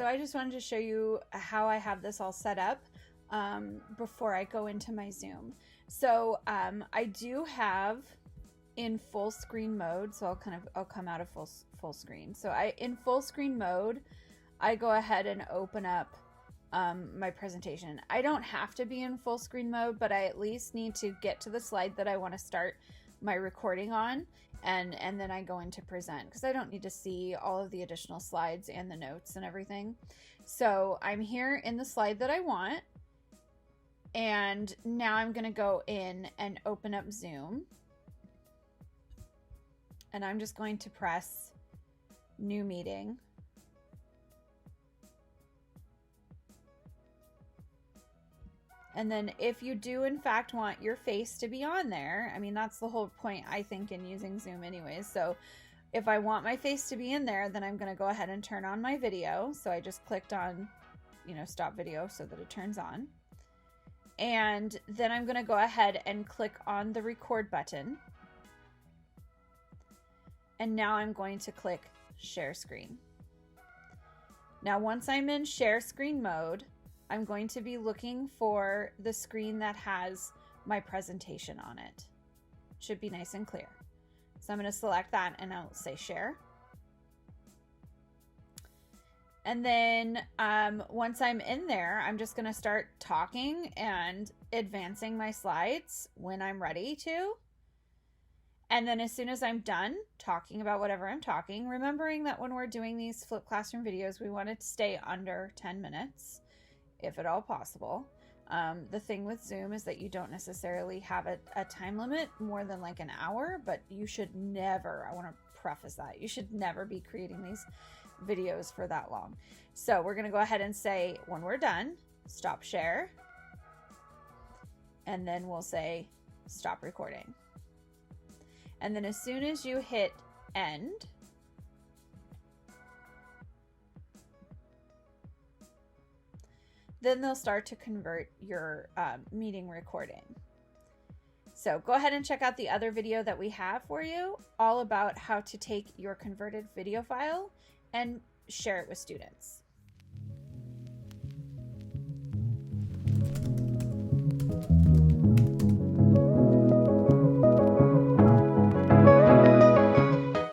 So I just wanted to show you how I have this all set up before I go into my Zoom. So I do have in full screen mode, so I'll come out of full screen. So in full screen mode, I go ahead and open up my presentation. I don't have to be in full screen mode, but I at least need to get to the slide that I want to start my recording on, and then I go into present because I don't need to see all of the additional slides and the notes and everything. So I'm here in the slide that I want, and now I'm going to go in and open up Zoom, and I'm just going to press new meeting. And then if you do in fact want your face to be on there, I mean, that's the whole point, I think, in using Zoom anyways. So if I want my face to be in there, then I'm going to go ahead and turn on my video. So I just clicked on, stop video so that it turns on. And then I'm going to go ahead and click on the record button. And now I'm going to click share screen. Now, once I'm in share screen mode, I'm going to be looking for the screen that has my presentation on it. Should be nice and clear. So I'm going to select that and I'll say share. And then once I'm in there, I'm just going to start talking and advancing my slides when I'm ready to. And then as soon as I'm done talking about whatever I'm talking, remembering that when we're doing these flipped classroom videos, we want it to stay under 10 minutes. If at all possible. The thing with Zoom is that you don't necessarily have a time limit more than like an hour, but you should never, I want to preface that, you should never be creating these videos for that long. So we're going to go ahead and say, when we're done, stop share. And then we'll say, stop recording. And then as soon as you hit end, then they'll start to convert your meeting recording. So go ahead and check out the other video that we have for you, all about how to take your converted video file and share it with students.